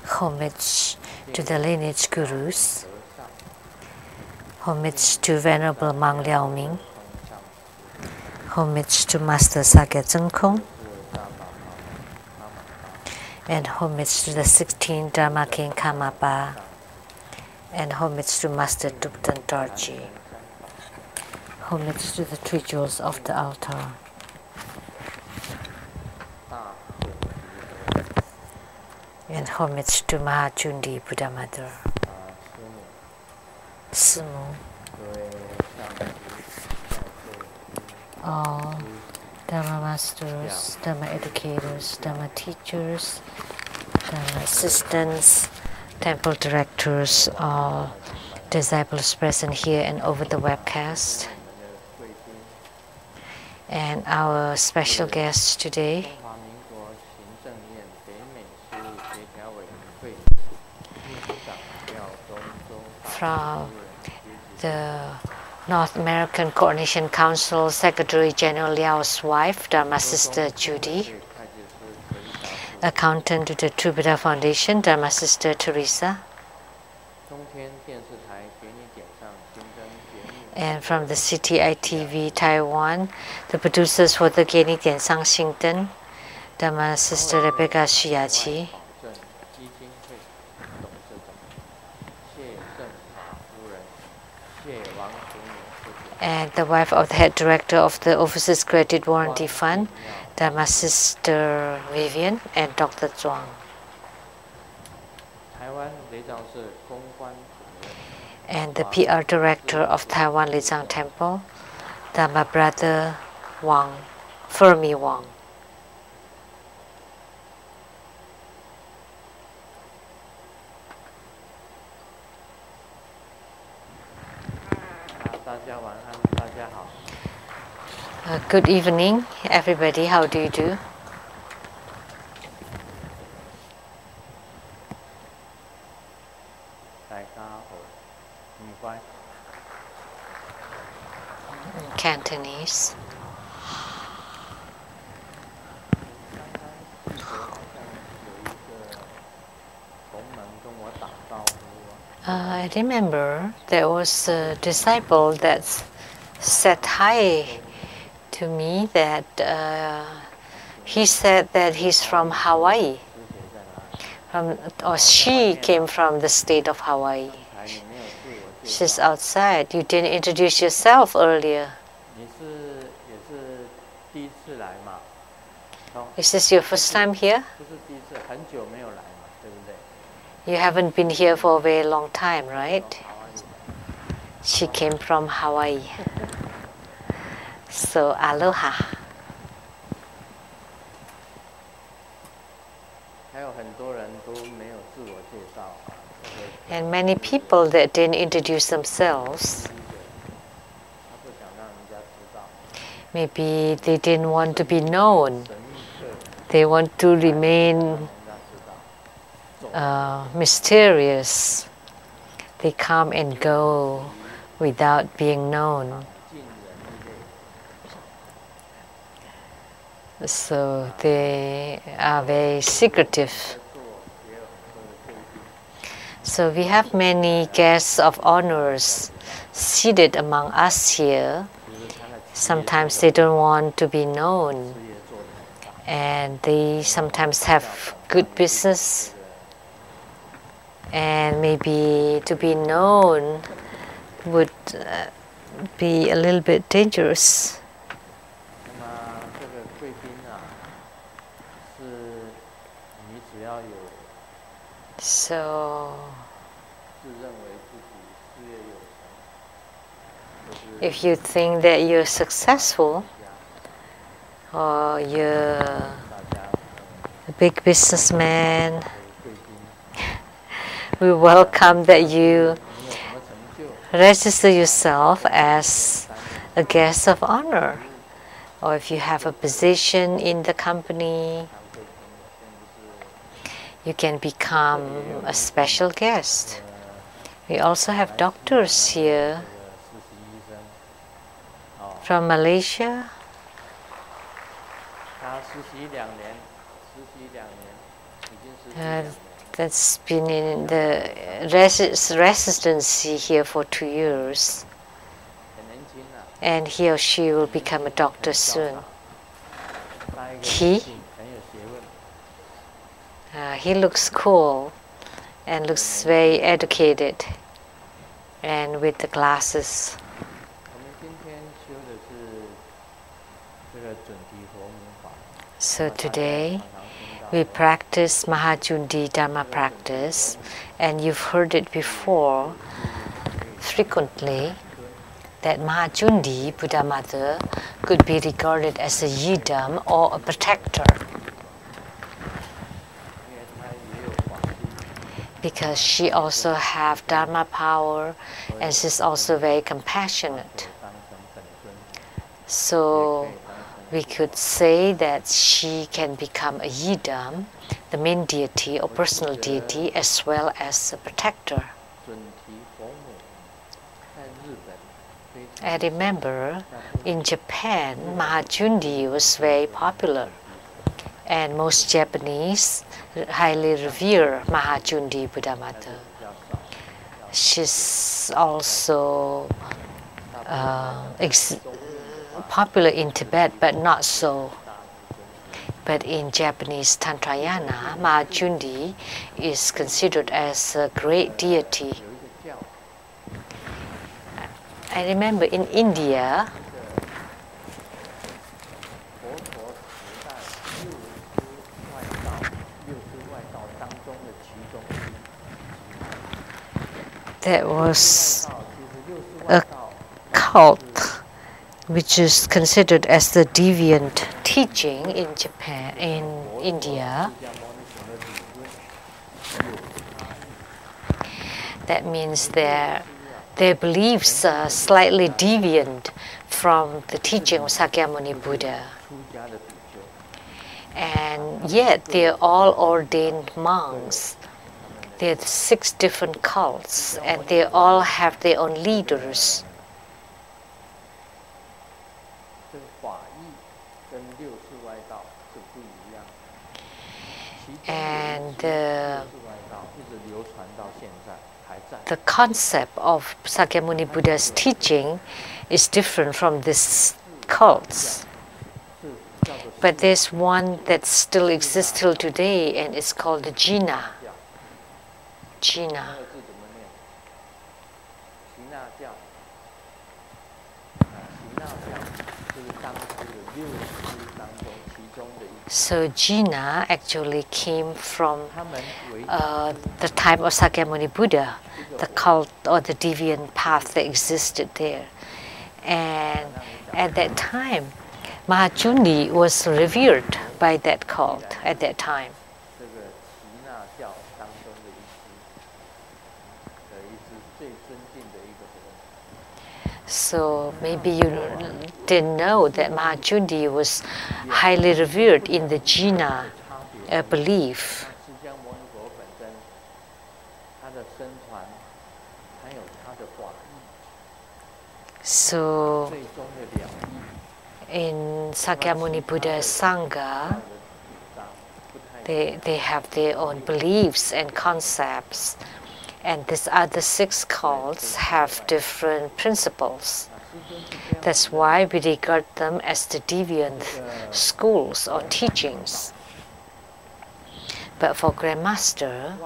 Homage to the lineage gurus. Homage to Venerable Mang Liao Ming. Homage to Master Sakya Dzogchen. And homage to the 16th Dharma King Karmapa. And homage to Master Thubten Dorji. Homage to the three jewels of the altar. And homage to Mahachundi Buddha Mother. Sumu. All Dharma masters, Dharma educators, Dharma teachers, Dharma assistants, temple directors, all disciples present here and over the webcast. And our special guest today, from the North American Coordination Council, Secretary General Liao's wife, Dharma Sister Judy, accountant to the True Buddha Foundation, Dharma Sister Teresa, and from the CTI-TV Taiwan, the producers for the Geni Diansang Xingden, Dharma Sister Rebecca Shiyachi, and the wife of the head director of the Overseas Credit Warranty Fund, Dharma Sister Vivian, and Dr. Zhuang. And the PR director of Taiwan Lizang Temple, Dharma Brother Wang, Fermi Wang. Good evening, everybody. How do you do? Cantonese. I remember there was a disciple that said hi to me, that he said that he's from Hawaii, or she came from the state of Hawaii. She's outside. You didn't introduce yourself earlier. Is this your first time here? You haven't been here for a very long time, right? She came from Hawaii. So, aloha. And many people that didn't introduce themselves, maybe they didn't want to be known. They want to remain mysterious. They come and go without being known. So they are very secretive. So we have many guests of honors seated among us here. Sometimes they don't want to be known, and they sometimes have good business, and maybe to be known would be a little bit dangerous. So if you think that you're successful, or you're a big businessman, we welcome that you register yourself as a guest of honor. Or if you have a position in the company, you can become a special guest. We also have doctors here from Malaysia. that's been in the residency here for 2 years. And he or she will become a doctor soon. He looks cool and looks very educated and with the glasses. So today we practice Mahajundi Dharma practice, and you've heard it before frequently that Mahajundi, Buddha Mother, could be regarded as a yidam or a protector, because she also have Dharma power and she's also very compassionate. So we could say that she can become a yidam, the main deity or personal deity, as well as a protector. I remember in Japan, Mahajundi was very popular, and most Japanese highly revere Mahajundi Buddha Mother. She's also popular in Tibet, but not so. But in Japanese Tantrayana, Mahajundi is considered as a great deity. I remember in India, there was a cult which is considered as the deviant teaching in Japan, in India. That means their beliefs are slightly deviant from the teaching of Sakyamuni Buddha. And yet they're all ordained monks. There are 6 different cults, and they all have their own leaders. And the concept of Sakyamuni Buddha's teaching is different from these cults. But there's one that still exists till today, and it's called the Jina. Jina. So Jina actually came from the time of Sakyamuni Buddha, the cult or the deviant path that existed there. And at that time, Mahajundi was revered by that cult at that time. So maybe you didn't know that Mahajundi was highly revered in the Jina belief. So in Sakyamuni Buddha's Sangha, they have their own beliefs and concepts. And these other 6 cults have different principles. That's why we regard them as the deviant schools or teachings. But for Grandmaster,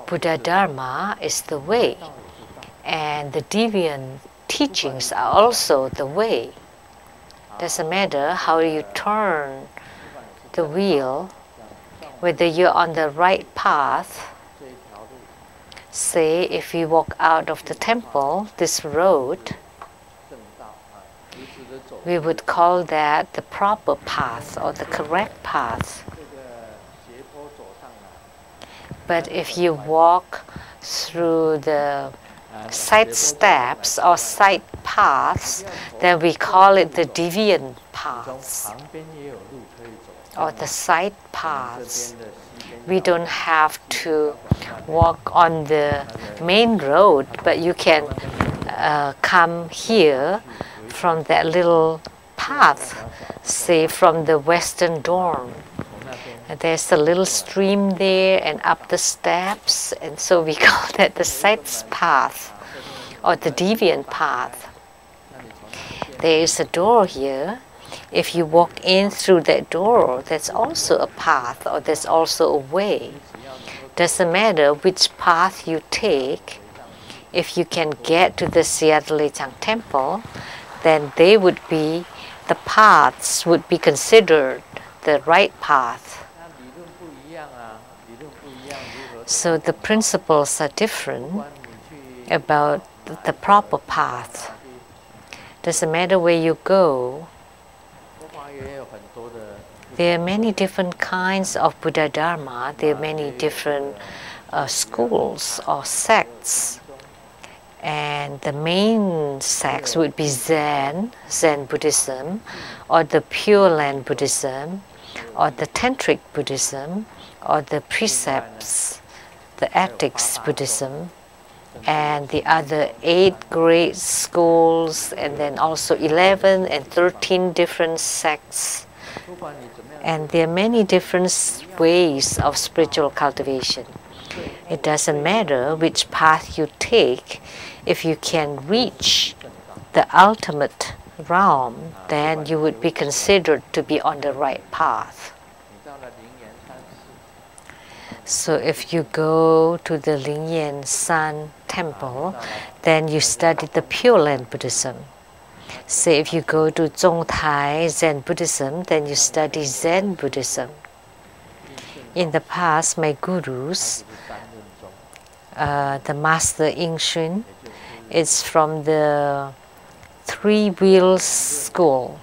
Buddha Dharma is the way, and the deviant teachings are also the way. Doesn't matter how you turn the wheel, whether you're on the right path. Say, if we walk out of the temple, this road, we would call that the proper path or the correct path. But if you walk through the side steps or side paths, then we call it the deviant paths or the side paths. We don't have to walk on the main road, but you can come here from that little path, say from the western dorm. And there's a little stream there and up the steps, and so we call that the side path or the deviant path. There is a door here. If you walk in through that door, that's also a path or there's also a way. Doesn't matter which path you take. If you can get to the Siadalichang temple, then they would be, the paths would be considered the right path. So the principles are different about the proper path. Doesn't matter where you go. There are many different kinds of Buddha Dharma. There are many different schools or sects. And the main sects would be Zen Buddhism, or the Pure Land Buddhism, or the Tantric Buddhism, or the Precepts, the Ethics Buddhism, and the other 8 great schools, and then also 11 and 13 different sects. And there are many different ways of spiritual cultivation. It doesn't matter which path you take. If you can reach the ultimate realm, then you would be considered to be on the right path. So if you go to the Lingyan San temple, then you study the Pure Land Buddhism. Say if you go to Zongtai Zen Buddhism, then you study Zen Buddhism. In the past, my gurus, the Master Ying is from the Three Wheels School.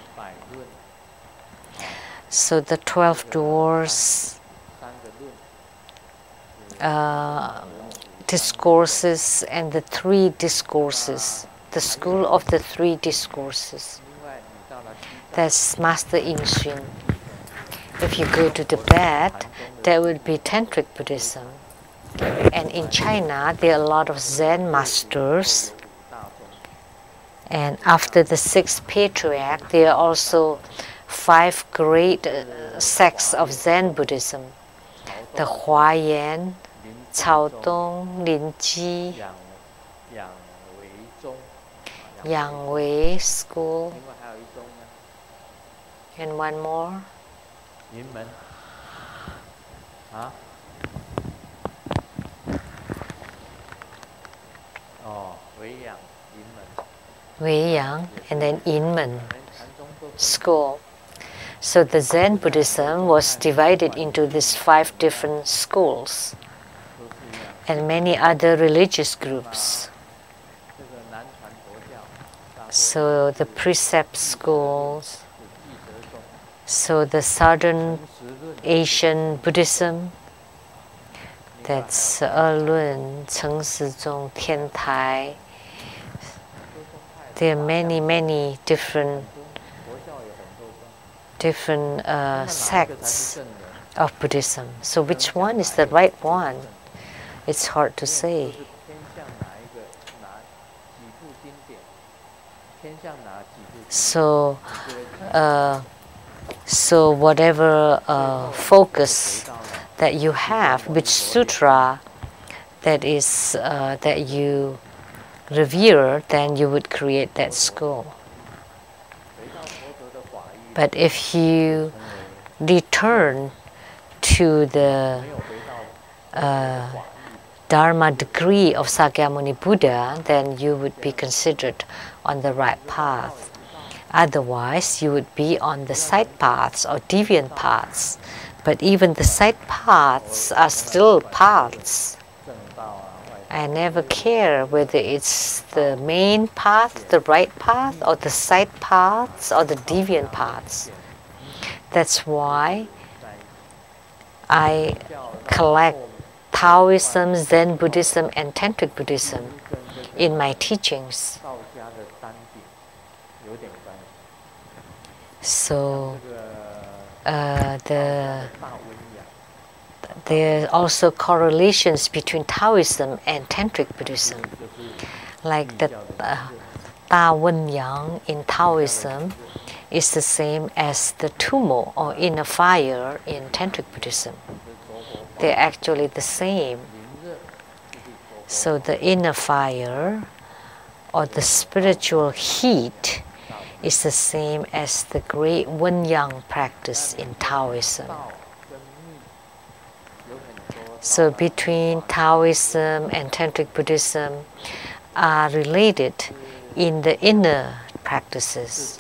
So the 12 Doors discourses and the 3 discourses, the school of the 3 discourses. That's Master Ying. If you go to Tibet, that would be Tantric Buddhism. And in China, there are a lot of Zen masters. And after the 6th patriarch, there are also 5 great sects of Zen Buddhism. The Huayan, Caodong, Linji, Yang-Wei school, and one more. Wei Yang, and then Yinmen school. So the Zen Buddhism was divided into these 5 different schools and many other religious groups. So the precept schools, so the Southern Asian Buddhism, that's Lun, Cheng Sizong, Tian Tai. There are many different sects of Buddhism. So which one is the right one? It's hard to say. So, whatever focus that you have, which sutra that is that you revere, then you would create that school. But if you return to the Dharma degree of Sakyamuni Buddha, then you would be considered on the right path. Otherwise, you would be on the side paths or deviant paths. But even the side paths are still paths. I never care whether it's the main path, the right path, or the side paths, or the deviant paths. That's why I collect Taoism, Zen Buddhism, and Tantric Buddhism in my teachings. So there are also correlations between Taoism and Tantric Buddhism. Like the Ta Wen Yang in Taoism is the same as the tumo or inner fire in Tantric Buddhism. They're actually the same. So the inner fire or the spiritual heat is the same as the great Wen Yang practice in Taoism. So between Taoism and Tantric Buddhism are related in the inner practices.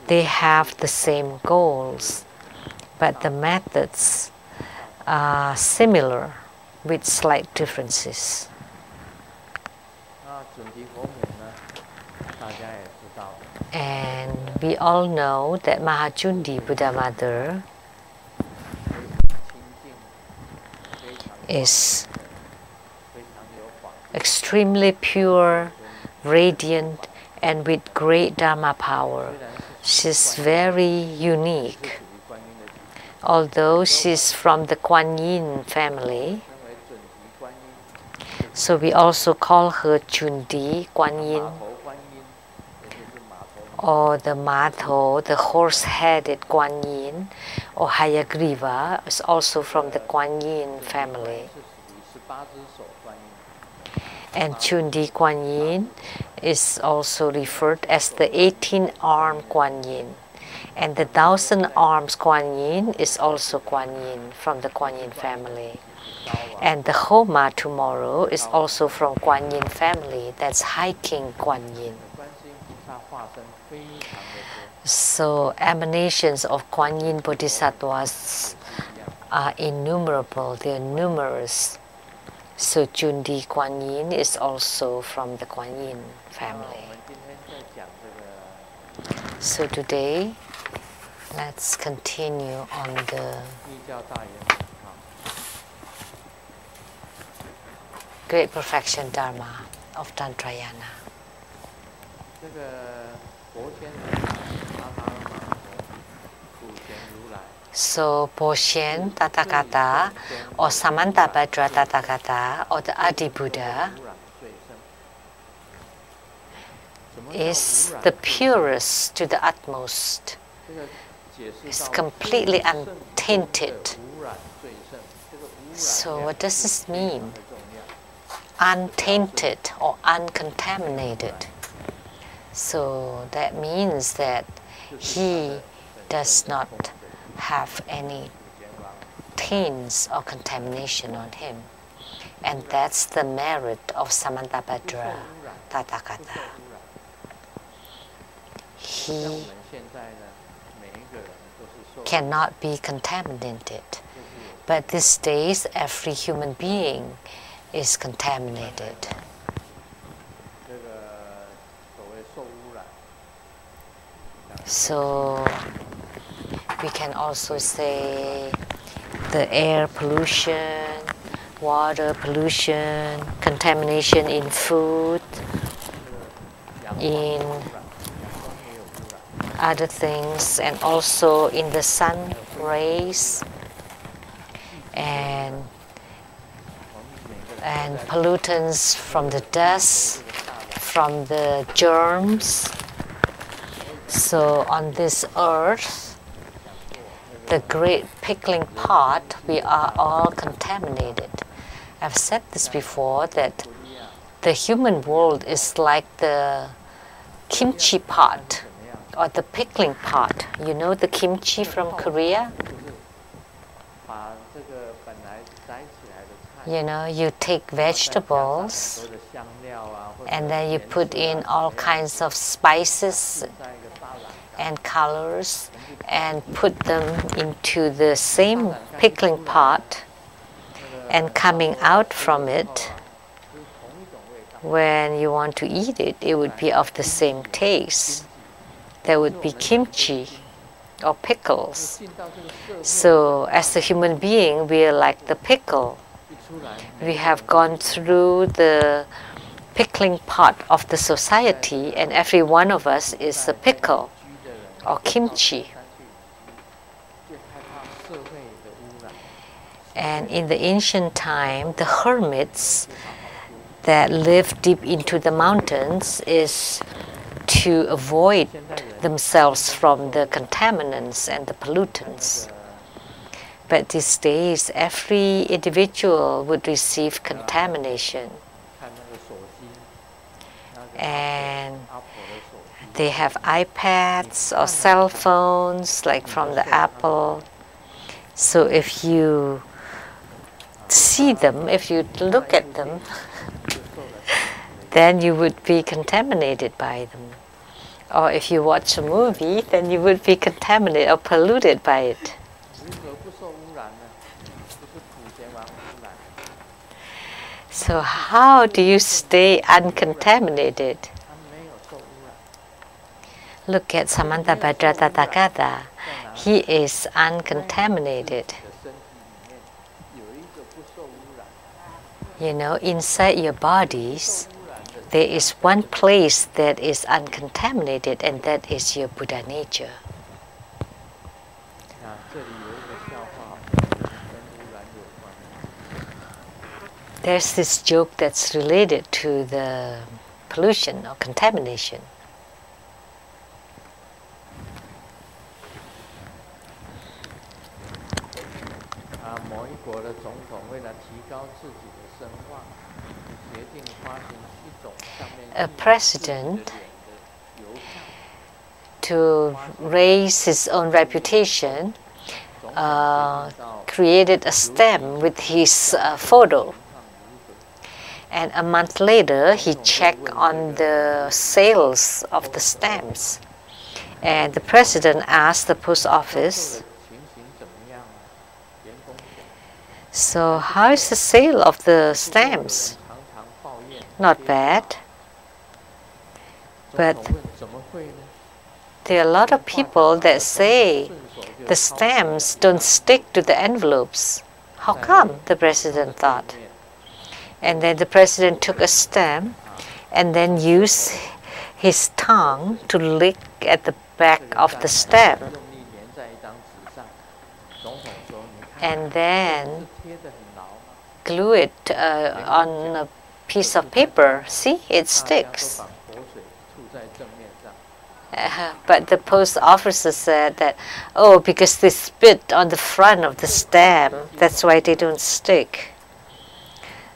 They have the same goals, but the methods are similar with slight differences. And we all know that Mahachundi Buddha Mother is extremely pure, radiant, and with great Dharma power. She's very unique. Although she's from the Kuan Yin family, so we also call her Chundi Kuan Yin, or the Matho, the horse-headed Kuan Yin, or Hayagriva is also from the Kuan Yin family. And Chundi Kuan Yin is also referred as the 18-armed Kuan Yin. And the 1,000 arms Kuan Yin is also Kuan Yin from the Kuan Yin family. And the Homa tomorrow is also from Kuan Yin family. That's High King Kuan Yin. So emanations of Kuan Yin Bodhisattvas are innumerable. They are numerous. So Chundi Kuan Yin is also from the Kuan Yin family. So today, let's continue on the Great Perfection Dharma of Tantrayana. So Po-Shen Tathagata or Samantabhadra Tathagata or the Adi Buddha is the purest to the utmost. It's completely untainted. So what does this mean? Untainted or uncontaminated. So that means that he does not have any taints or contamination on him. And that's the merit of Samantabhadra Tathagata. He cannot be contaminated. But these days, every human being is contaminated. So we can also say the air pollution, water pollution, contamination in food, in other things, and also in the sun rays, and pollutants from the dust, from the germs. So on this earth, the great pickling pot, we are all contaminated. I've said this before, that the human world is like the kimchi pot or the pickling pot. You know the kimchi from Korea? You know, you take vegetables and then you put in all kinds of spices and colors and put them into the same pickling pot, and coming out from it, when you want to eat it, it would be of the same taste. There would be kimchi or pickles. So as a human being, we are like the pickle. We have gone through the pickling pot of the society, and every one of us is a pickle or kimchi. And in the ancient time, the hermits, that live deep into the mountains is to avoid themselves from the contaminants and the pollutants. But these days, every individual would receive contamination. And they have iPads or cell phones, like from the Apple. So if you see them, if you look at them, then you would be contaminated by them. Or if you watch a movie, then you would be contaminated or polluted by it. So how do you stay uncontaminated? Look at Samantabhadra Tathagata. He is uncontaminated. You know, inside your bodies, there is one place that is uncontaminated, and that is your Buddha nature. There's this joke that's related to the pollution or contamination. A president, to raise his own reputation, created a stamp with his photo. And a month later, he checked on the sales of the stamps. And the president asked the post office, "So how is the sale of the stamps?" "Not bad. But there are a lot of people that say the stamps don't stick to the envelopes. How come?" the president thought. And then the president took a stamp and then used his tongue to lick at the back of the stamp. And then glue it on a piece of paper. See, it sticks. But the post officer said that, "Oh, because they spit on the front of the stamp, that's why they don't stick."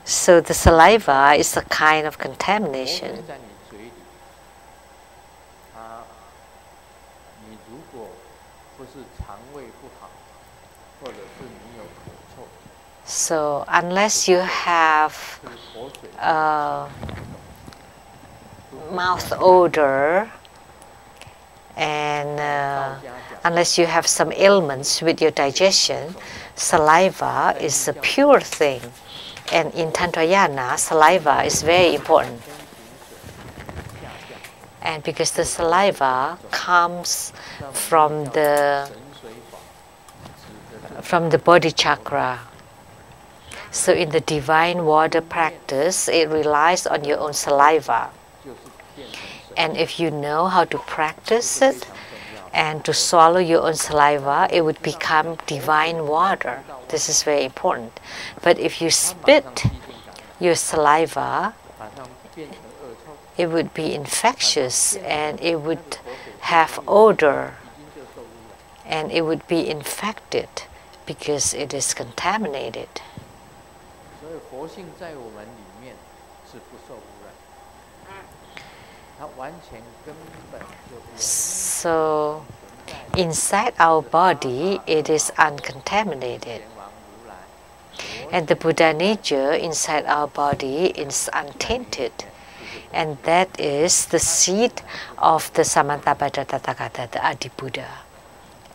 So the saliva is a kind of contamination. So unless you have mouth odor, and unless you have some ailments with your digestion, saliva is a pure thing. And in Tantrayana, saliva is very important. And because the saliva comes from the body chakra. So in the divine water practice, it relies on your own saliva. And if you know how to practice it and to swallow your own saliva, it would become divine water. This is very important. But if you spit your saliva, it would be infectious and it would have odor and it would be infected because it is contaminated. So inside our body, it is uncontaminated. And the Buddha nature inside our body is untainted. And that is the seed of the Samantabhadra Tathagata, the Adi Buddha.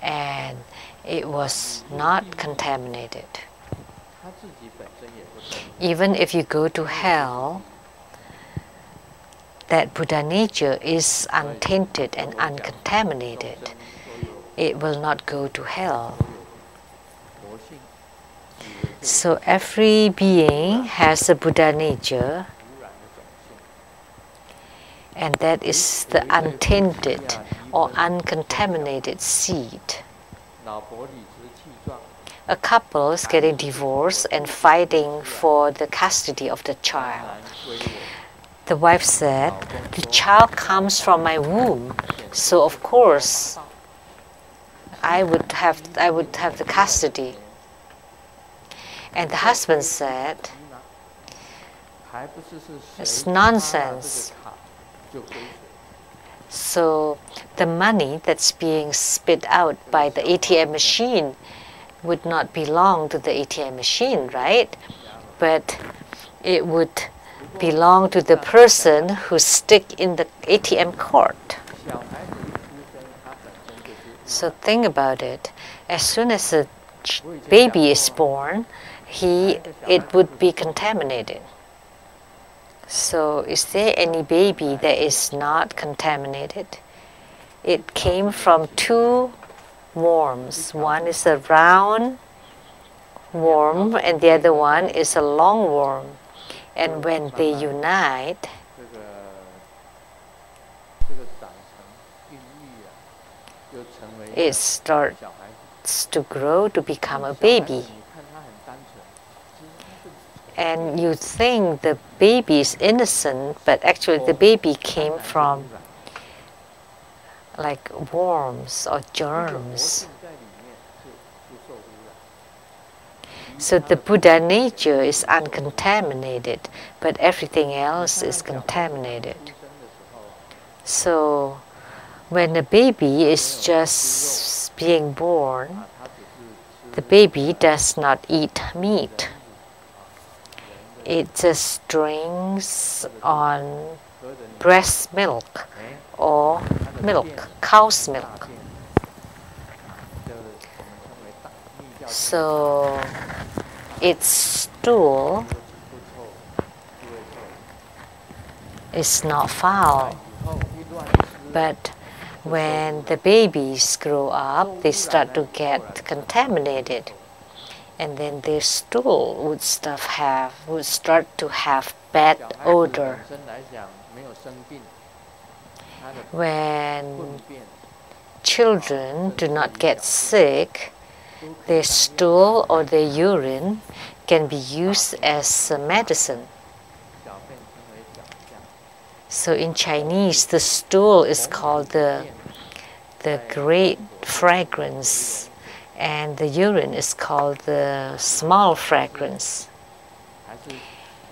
And it was not contaminated. Even if you go to hell, that Buddha nature is untainted and uncontaminated. It will not go to hell. So every being has a Buddha nature, and that is the untainted or uncontaminated seed. a couple is getting divorced and fighting for the custody of the child. The wife said, the child comes from my womb, so of course I would have the custody. And the husband said, it's nonsense. So the money that's being spit out by the ATM machine would not belong to the ATM machine, right? But it would belong to the person who stick in the ATM cord. So think about it. As soon as a baby is born, it would be contaminated. So is there any baby that is not contaminated? It came from two worms. One is a round worm and the other one is a long worm. And when they unite, it starts to grow to become a baby. And you think the baby is innocent, but actually the baby came from like worms or germs. So the Buddha nature is uncontaminated, but everything else is contaminated. So when a baby is just being born, the baby does not eat meat. It just drinks on breast milk or milk, cow's milk. So its stool is not foul. But when the babies grow up, they start to get contaminated. And then their stool would start to have bad odor. When children do not get sick, their stool or their urine can be used as a medicine. So in Chinese, the stool is called the great fragrance, and the urine is called the small fragrance.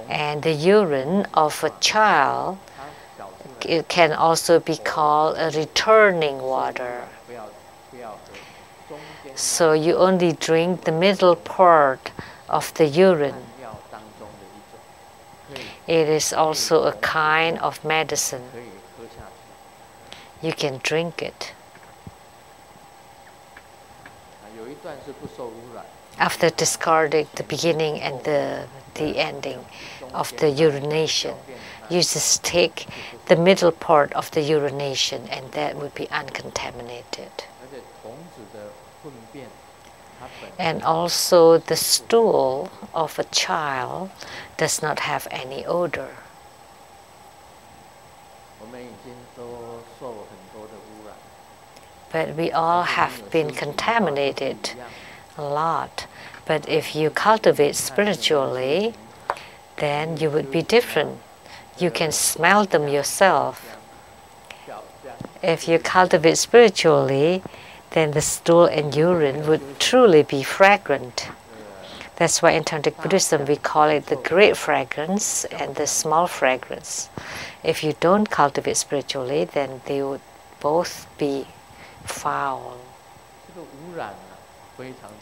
And the urine of a child, it can also be called a returning water. So you only drink the middle part of the urine. It is also a kind of medicine. You can drink it. After discarding the beginning and the ending of the urination, you just take the middle part of the urination and that would be uncontaminated. And also the stool of a child does not have any odor. But we all have been contaminated a lot. But if you cultivate spiritually, then you would be different. You can smell them yourself. If you cultivate spiritually, then the stool and urine would truly be fragrant. That's why in Tantric Buddhism we call it the great fragrance and the small fragrance. If you don't cultivate spiritually, then they would both be foul,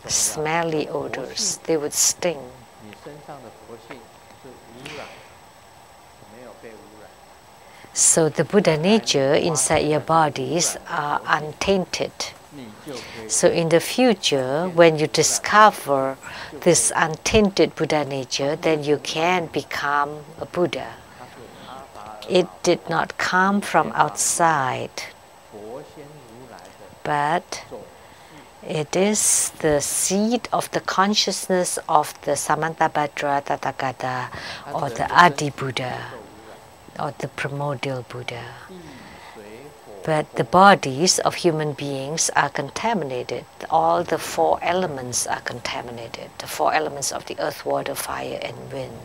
smelly odors. They would sting. So the Buddha nature inside your bodies are untainted. So in the future, when you discover this untainted Buddha nature, then you can become a Buddha. It did not come from outside, but it is the seed of the consciousness of the Samantabhadra Tathagata, or the Adi Buddha, or the primordial Buddha. But the bodies of human beings are contaminated. All the 4 elements are contaminated. The 4 elements of the earth, water, fire, and wind.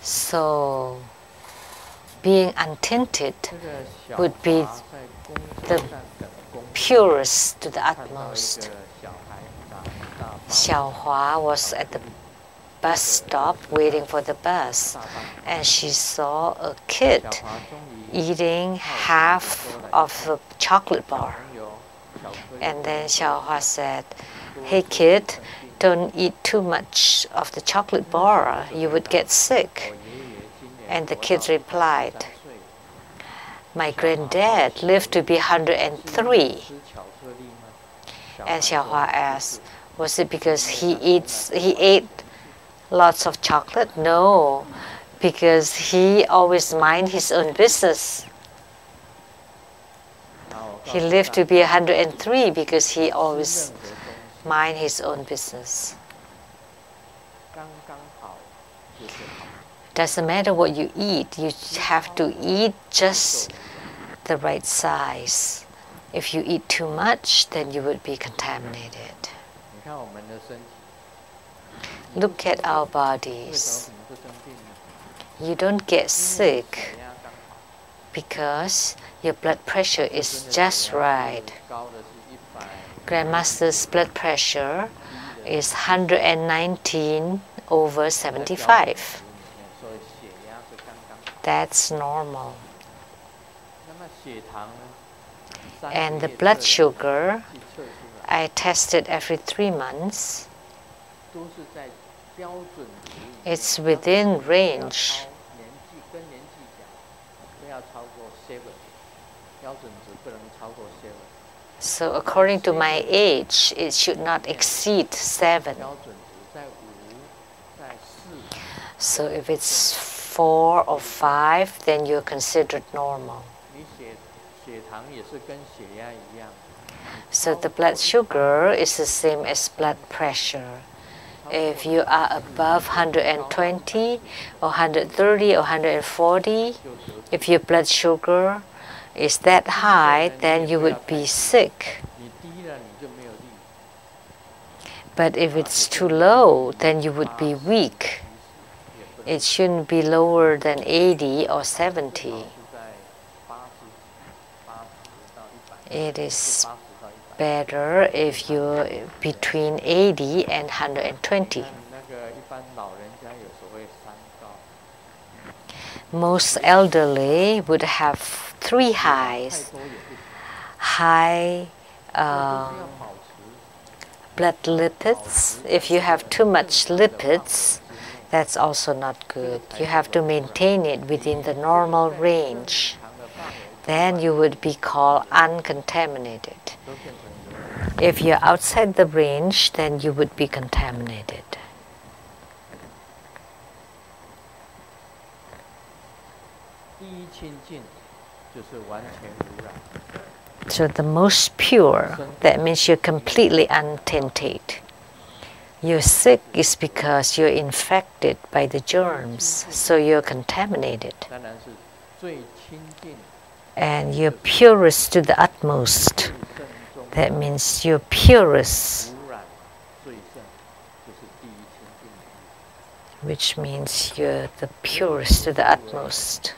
So, being untinted would be the purest to the utmost. Xiaohua was at the bus stop waiting for the bus, and she saw a kid eating half of a chocolate bar. And then Xiaohua said, "Hey kid, don't eat too much of the chocolate bar, you would get sick." And the kid replied, "My granddad lived to be 103. And Xiaohua asked, "Was it because he ate lots of chocolate?" "No, because he always minded his own business. He lived to be 103 because he always minded his own business." Doesn't matter what you eat, you have to eat just the right size. If you eat too much, then you would be contaminated. Look at our bodies. You don't get sick because your blood pressure is just right. Grandmaster's blood pressure is 119/75. That's normal. And the blood sugar, I tested every 3 months. It's within range. So according to my age, it should not exceed 7. So if it's 4 or 5, then you're considered normal. So the blood sugar is the same as blood pressure. If you are above 120 or 130 or 140, if your blood sugar is that high, then you would be sick. But if it's too low, then you would be weak. It shouldn't be lower than 80 or 70. It is better if you're between 80 and 120. Most elderly would have 3 highs. High blood lipids. If you have too much lipids, that's also not good. You have to maintain it within the normal range. Then you would be called uncontaminated. If you're outside the range, then you would be contaminated. So the most pure, that means you're completely untainted. You're sick is because you're infected by the germs, so you're contaminated. And you're purest to the utmost. That means you're purest, which means you're the purest to the utmost.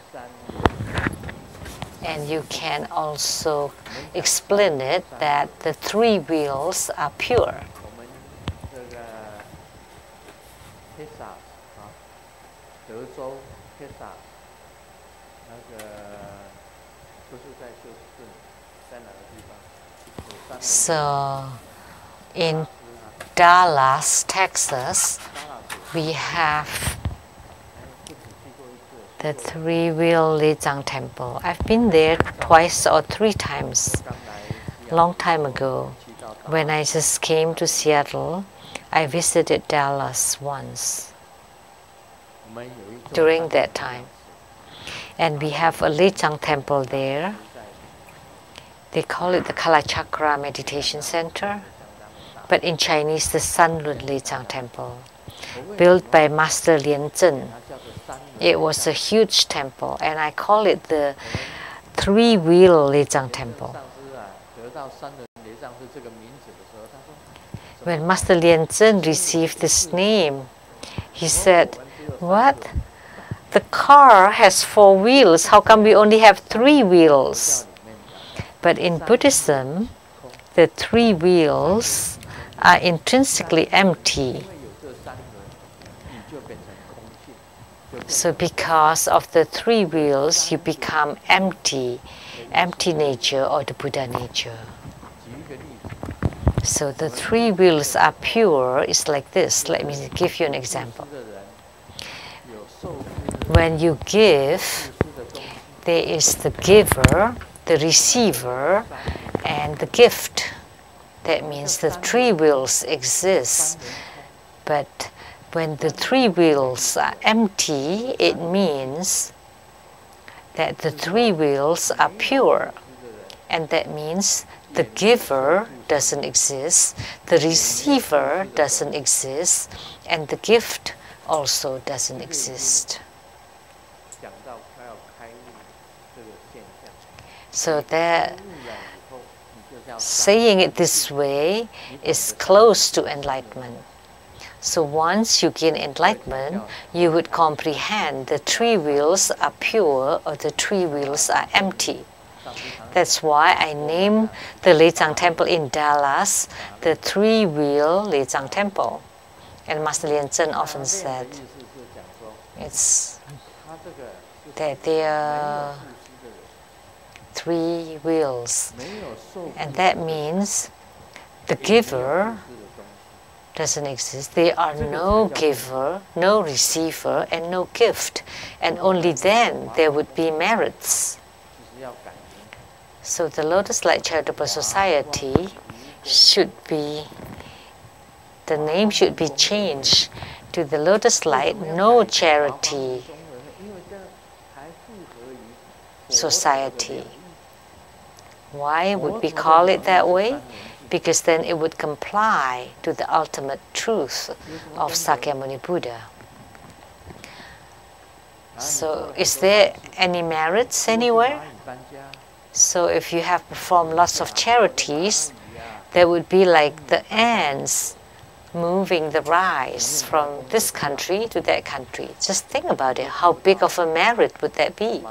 And you can also explain it that the 3 wheels are pure. So in Dallas, Texas, we have the 3-wheel Li-Zhang temple. I've been there twice or 3 times, long time ago. When I just came to Seattle, I visited Dallas once during that time. And we have a Li-Zhang temple there. They call it the Kalachakra Meditation Center. but in Chinese, the Sun Lun Lijiang Temple, built by Master Lian Zhen. It was a huge temple, and I call it the three-wheel Lijiang Temple. When Master Lian Zhen received this name, he said, "What? The car has 4 wheels. How come we only have 3 wheels?" But in Buddhism, the 3 wheels are intrinsically empty. So because of the 3 wheels, you become empty, empty nature or the Buddha nature. So the 3 wheels are pure. It's like this. Let me give you an example. When you give, there is the giver, the receiver, and the gift. That means the 3 wheels exist. But when the 3 wheels are empty, it means that the 3 wheels are pure. And that means the giver doesn't exist, the receiver doesn't exist, and the gift also doesn't exist. So that saying it this way is close to enlightenment. So once you gain enlightenment, you would comprehend the 3 wheels are pure or the 3 wheels are empty. That's why I named the Lijiang Temple in Dallas the 3-wheel Lijiang Temple. And Master Lian Zhen often said it's that there are 3 wheels. And that means the giver doesn't exist. There are no giver, no receiver, and no gift. And only then there would be merits. So the Lotus Light Charitable Society should be, the name should be changed to the Lotus Light No Charity Society. Why would we call it that way? Because then it would comply to the ultimate truth of Sakyamuni Buddha. So is there any merits anywhere? So if you have performed lots of charities, that would be like the ants moving the rice from this country to that country. Just think about it. How big of a merit would that be?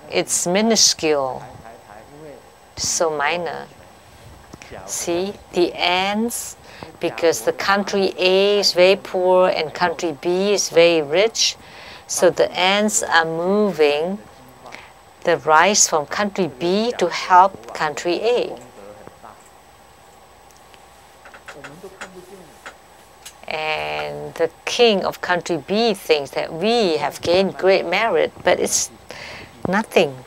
It's minuscule, so minor. See, the ants, because the country A is very poor and country B is very rich, so the ants are moving the rice from country B to help country A. And the king of country B thinks that we have gained great merit, but it's nothing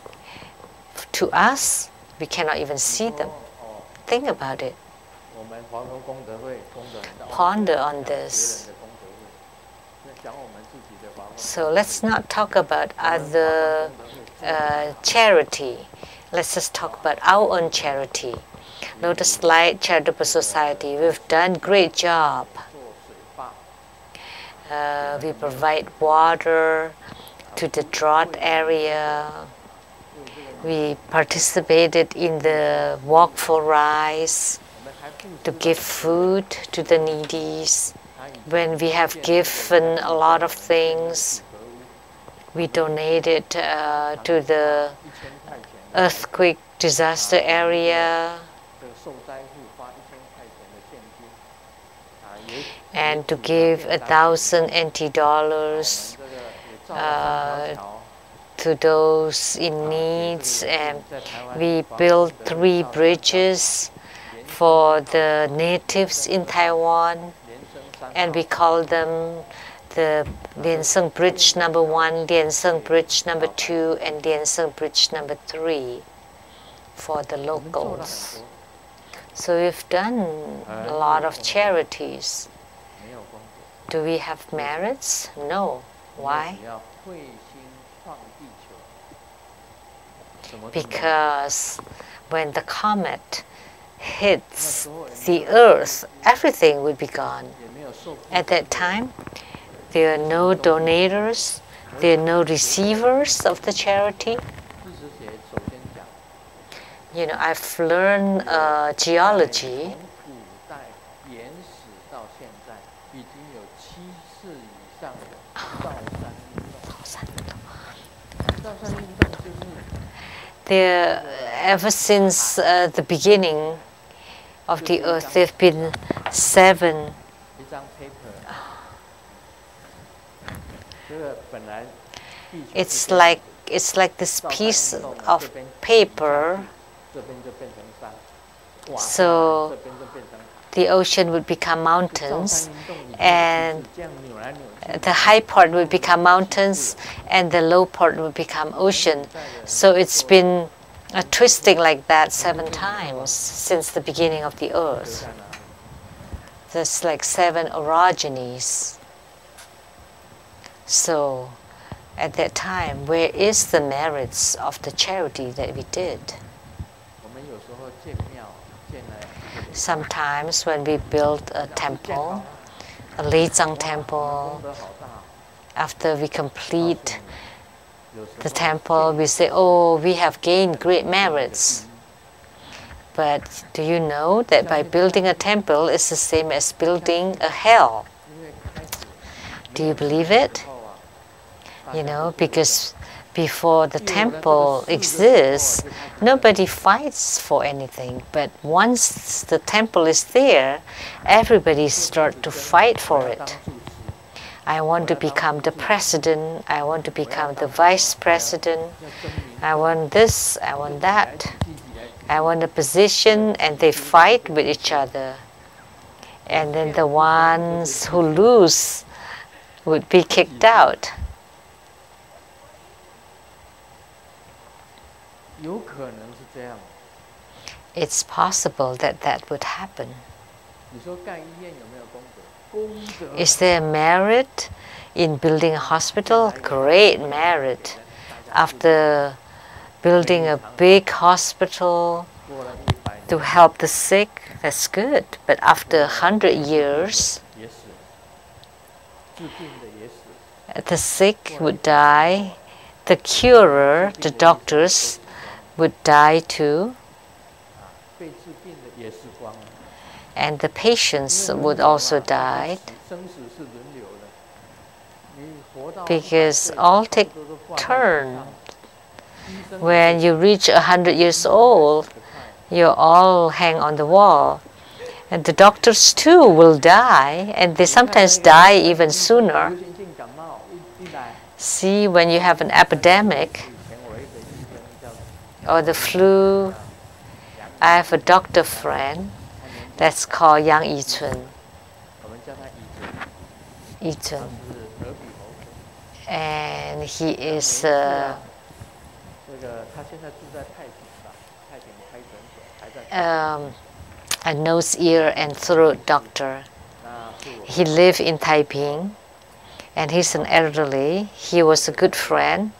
to us. We cannot even see them. Think about it. Ponder on this. So let's not talk about other charity. Let's just talk about our own charity. Lotus Light Charitable Society, we've done great job. We provide water to the drought area. We participated in the Walk for Rice to give food to the needies. When we have given a lot of things, we donated to the earthquake disaster area and to give 1,000 NT dollars to those in needs. And we built 3 bridges for the natives in Taiwan, and we call them the Lianseng Bridge number 1, Lianseng Bridge number 2, and Lianseng Bridge number 3 for the locals. So we've done a lot of charities. Do we have merits? No. Why? Because when the comet hits the earth, everything would be gone. At that time, there are no donors, there are no receivers of the charity. You know, I've learned geology. There, ever since the beginning of the earth, there have been 7. It's like this piece of paper. So the ocean would become mountains, and the high part would become mountains, and the low part would become ocean. So it's been twisting like that 7 times since the beginning of the earth. There's like 7 orogenies. So at that time, where is the merits of the charity that we did? Sometimes when we build a temple, a Lizang temple, after we complete the temple, we say, oh, we have gained great merits. But do you know that by building a temple is the same as building a hell? Do you believe it? You know, because before the temple exists, nobody fights for anything. But once the temple is there, everybody starts to fight for it. I want to become the president, I want to become the vice president, I want this, I want that, I want a position, and they fight with each other. And then the ones who lose would be kicked out. It's possible that that would happen. Is there merit in building a hospital? Great merit. After building a big hospital to help the sick, that's good. But after 100 years, the sick would die, the curer, the doctors, would die too, and the patients would also die, because all take turn. When you reach 100 years old, you all hang on the wall, and the doctors too will die, and they sometimes die even sooner. See, when you have an epidemic or the flu, I have a doctor friend that's called Yang Yichun. Yichun. And he is a nose, ear, and throat doctor. He lived in Taiping, and he's an elderly. He was a good friend.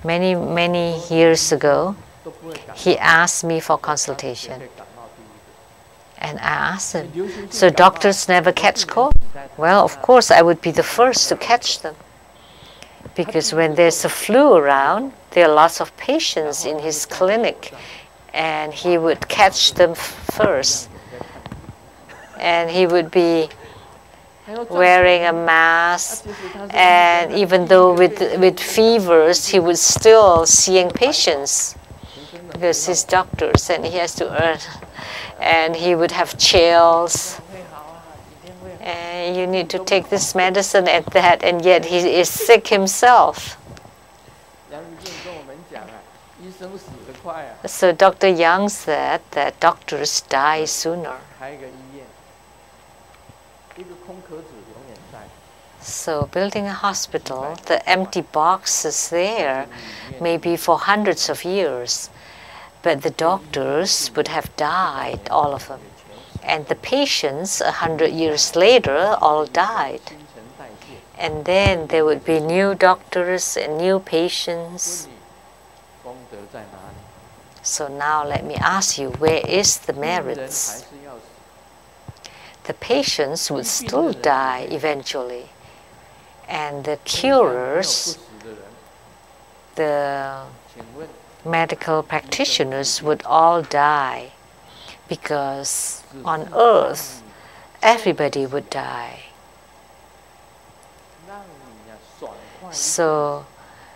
Many years ago, he asked me for consultation. And I asked him, so doctors never catch cold? Well, of course, I would be the first to catch them. Because when there's a flu around, there are lots of patients in his clinic, and he would catch them first. And he would be wearing a mask, and even though with fevers, he was still seeing patients because he's doctors and he has to earn, and he would have chills, and you need to take this medicine and that, and yet he is sick himself. So Dr. Yang said that doctors die sooner. So building a hospital, the empty box is there, maybe for hundreds of years, but the doctors would have died, all of them. And the patients, 100 years later, all died. And then there would be new doctors and new patients. So now let me ask you, where is the merits? The patients would still die eventually. And the curers, the medical practitioners would all die, because on earth everybody would die. So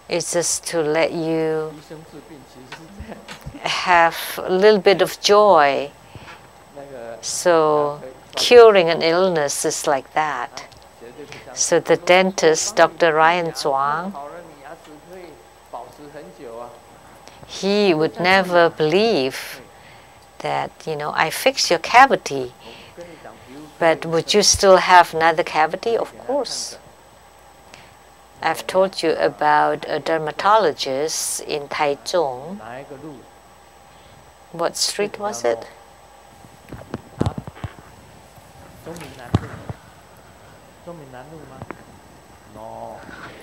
it's just to let you have a little bit of joy. So curing an illness is like that. So the dentist, Dr. Ryan Zhuang, he would never believe that, I fixed your cavity, but would you still have another cavity? Of course. I've told you about a dermatologist in Taichung. What street was it?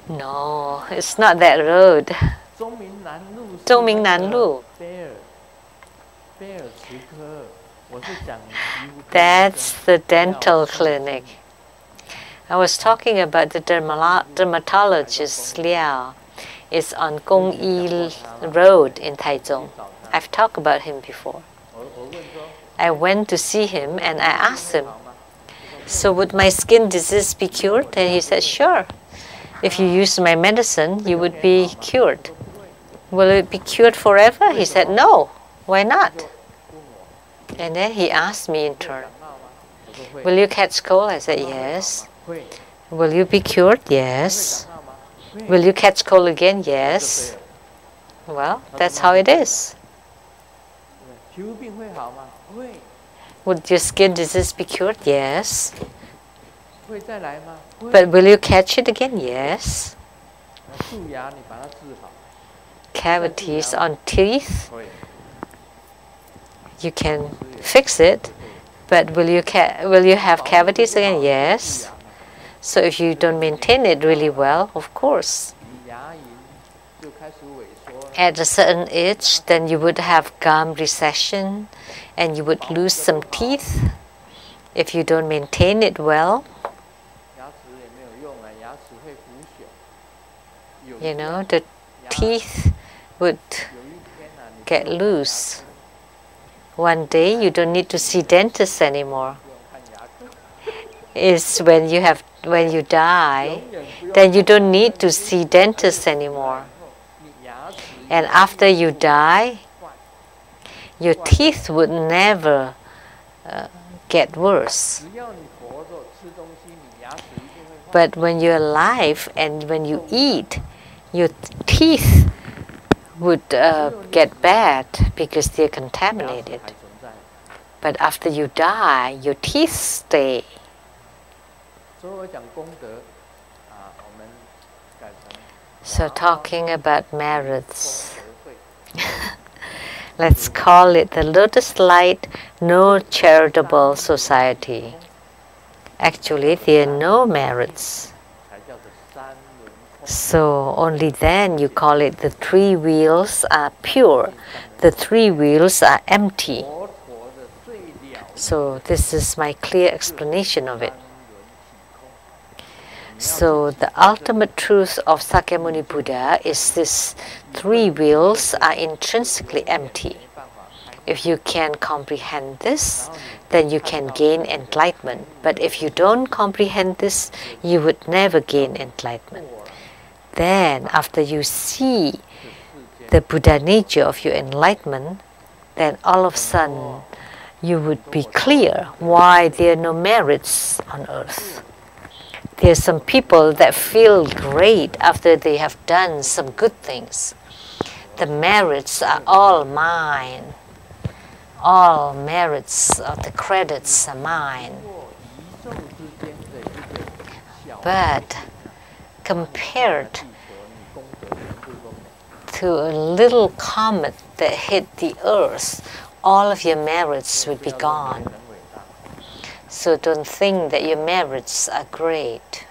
No, it's not that road. Zhongmingnan That's the dental clinic. I was talking about the dermatologist Liao. It's on Gongyi Road in Taichung. I've talked about him before. I went to see him and I asked him, so would my skin disease be cured? And he said, sure. If you use my medicine, you would be cured. Will it be cured forever? He said, no. Why not? And then he asked me in turn, will you catch cold? I said, yes. Will you be cured? Yes. Will you catch cold again? Yes. Well, that's how it is. Would your skin disease be cured? Yes. But will you catch it again? Yes. Cavities on teeth, you can fix it, but will you have cavities again? Yes. So if you don't maintain it really well, of course, at a certain age, then you would have gum recession and you would lose some teeth if you don't maintain it well. The teeth would get loose. One day you don't need to see dentists anymore. It's when you die, then you don't need to see dentists anymore. And after you die, your teeth would never get worse. But when you're alive and when you eat, your teeth would get bad because they're contaminated. But after you die, your teeth stay. So talking about merits, let's call it the Lotus Light No Charitable Society. Actually, there are no merits. So only then you call it the three wheels are pure. The three wheels are empty. So this is my clear explanation of it. So the ultimate truth of Sakyamuni Buddha is this: three wheels are intrinsically empty. If you can comprehend this, then you can gain enlightenment. But if you don't comprehend this, you would never gain enlightenment. Then, after you see the Buddha nature of your enlightenment, then all of a sudden you would be clear why there are no merits on earth. There are some people that feel great after they have done some good things. The merits are all mine. All merits of the credits are mine. But compared to a little comet that hit the earth, all of your merits would be gone. So don't think that your merits are great.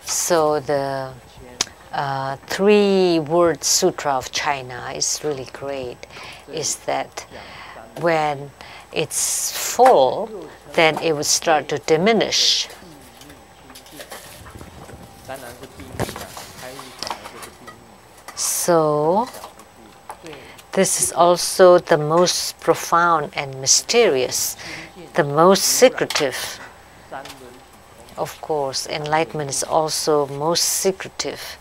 So the three-word sutra of China is really great. Is that when it's full, then it would start to diminish. So this is also the most profound and mysterious, the most secretive. Of course, enlightenment is also most secretive,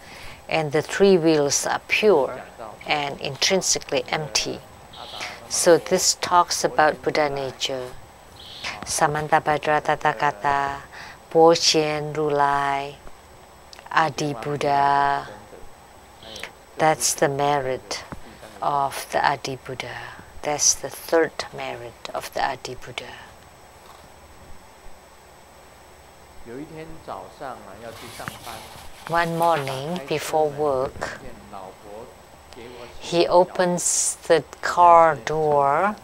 and the three wheels are pure and intrinsically empty. So this talks about Buddha nature. Samantabhadra Tathagata, Dzogchen, Lu-Ling, Adi Buddha. That's the merit of the Adi Buddha. That's the third merit of the Adi Buddha. One morning before work, he opens the car door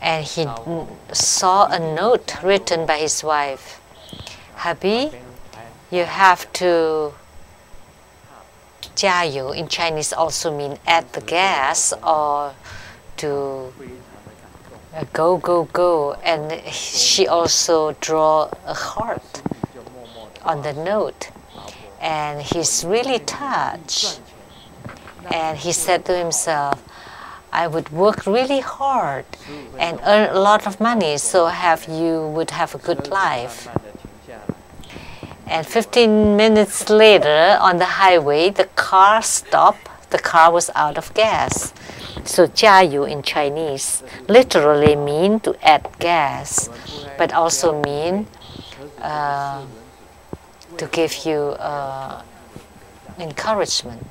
and he saw a note written by his wife. Hubby, you have to 加油 in Chinese also mean add the gas or to go, go, go. And she also draw a heart on the note. And he's really touched. And he said to himself, I would work really hard and earn a lot of money so you would have a good life. And 15 minutes later on the highway, the car stopped. The car was out of gas. So 加油 in Chinese literally mean to add gas, but also mean to give you encouragement.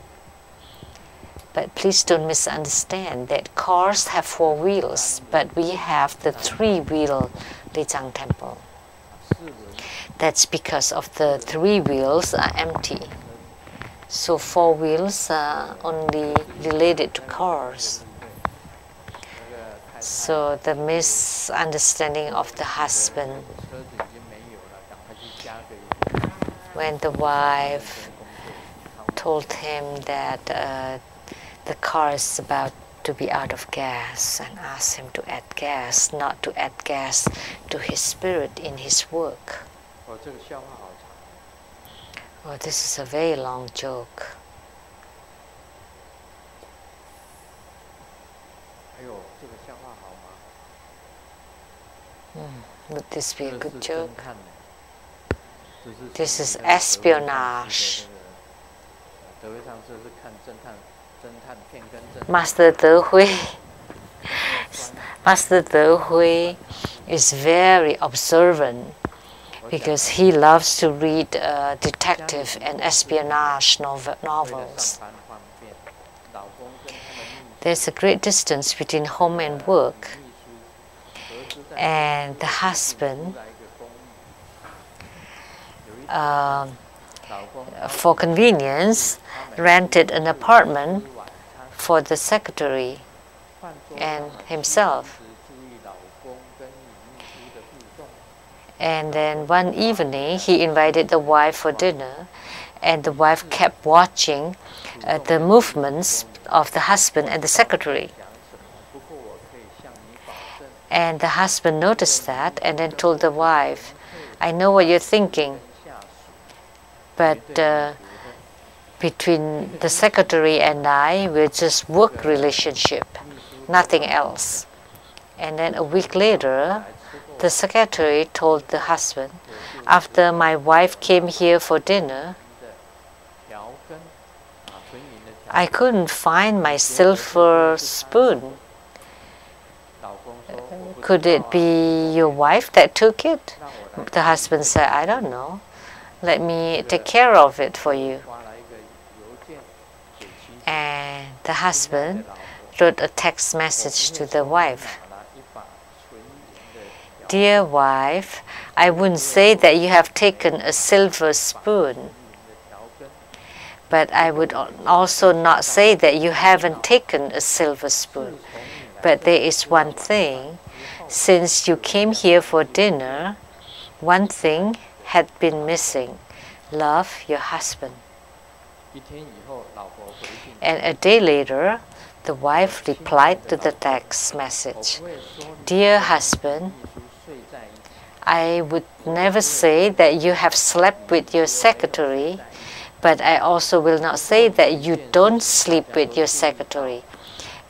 But please don't misunderstand that cars have 4 wheels, but we have the 3-wheel Lijiang temple. That's because of the 3 wheels are empty. So 4 wheels are only related to cars. So the misunderstanding of the husband, when the wife told him that the car is about to be out of gas and asked him to add gas, not to add gas to his spirit in his work. Oh, this is a very long joke. Would this be a good joke? This is espionage. Master De Hui is very observant because he loves to read detective and espionage novels. There's a great distance between home and work, and the husband, for convenience, rented an apartment for the secretary and himself. And then one evening, he invited the wife for dinner, and the wife kept watching the movements of the husband and the secretary. And the husband noticed that and then told the wife, I know what you're thinking, but between the secretary and I, we're just work relationship, nothing else. And then a week later, the secretary told the husband, after my wife came here for dinner, I couldn't find my silver spoon. Could it be your wife that took it? The husband said, I don't know. Let me take care of it for you. And the husband wrote a text message to the wife. Dear wife, I wouldn't say that you have taken a silver spoon, But I would also not say that you haven't taken a silver spoon. But there is one thing. Since you came here for dinner, one thing had been missing. Love your husband. And a day later, the wife replied to the text message, "Dear husband, I would never say that you have slept with your secretary, but I also will not say that you don't sleep with your secretary.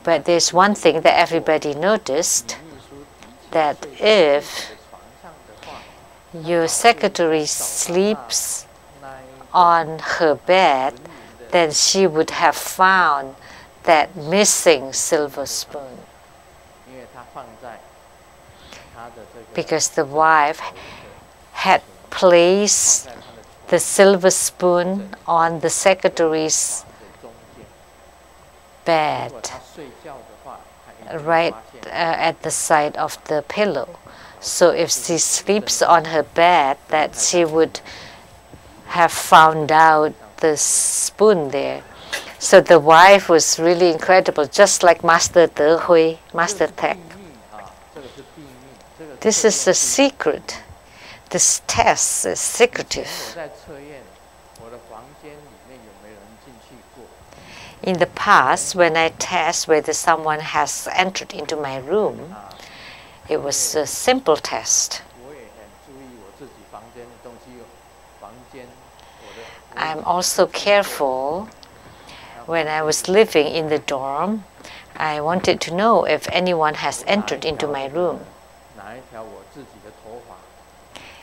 But there's one thing that everybody noticed, that if your secretary sleeps on her bed, then she would have found that missing silver spoon." Because the wife had placed the silver spoon on the secretary's bed, right at the side of the pillow. So if she sleeps on her bed, that she would have found out the spoon there. So the wife was really incredible, just like Master De Hui, Master Tech. This is a secret. This test is secretive. In the past, when I test whether someone has entered into my room, it was a simple test. I'm also careful. When I was living in the dorm, I wanted to know if anyone has entered into my room.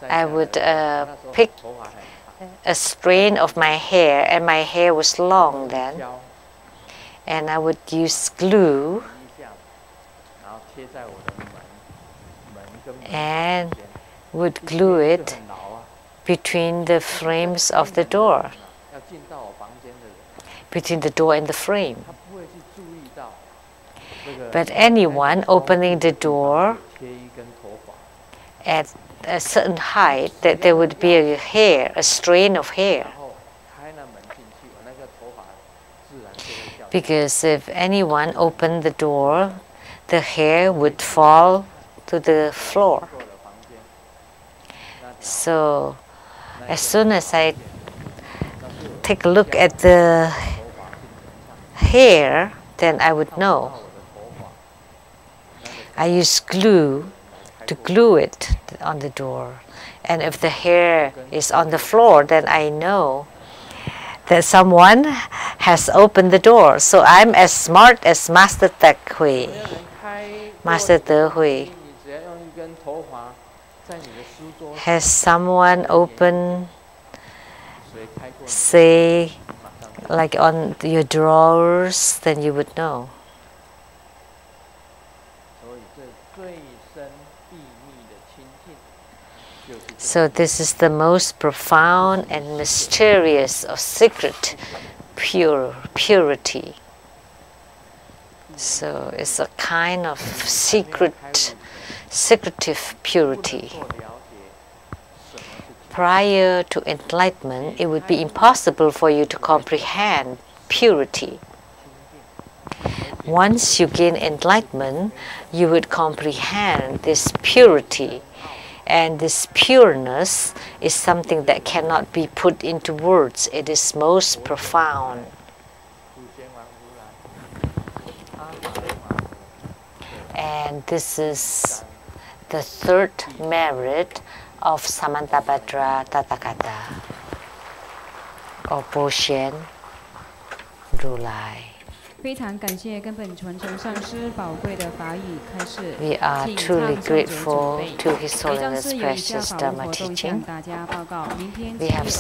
I would pick a strand of my hair, and my hair was long then, and I would use glue and would glue it between the frames of the door, between the door and the frame. But anyone opening the door at a certain height, that there would be a hair, a strand of hair. Because if anyone opened the door, the hair would fall to the floor. So as soon as I take a look at the hair, then I would know. I use glue to glue it on the door. And if the hair is on the floor, then I know that someone has opened the door. So I'm as smart as Master Tek Hui, Master De Hui. Has someone opened, say, like on your drawers, then you would know. So this is the most profound and mysterious or secret purity. So it's a kind of secretive purity. Prior to enlightenment, it would be impossible for you to comprehend purity. Once you gain enlightenment, you would comprehend this purity. And this pureness is something that cannot be put into words. It is most profound. And this is the third merit of Samantabhadra Tathagata, or Po Shen Lu-Ling. We are truly grateful to His Holiness Precious Dharma teaching. We have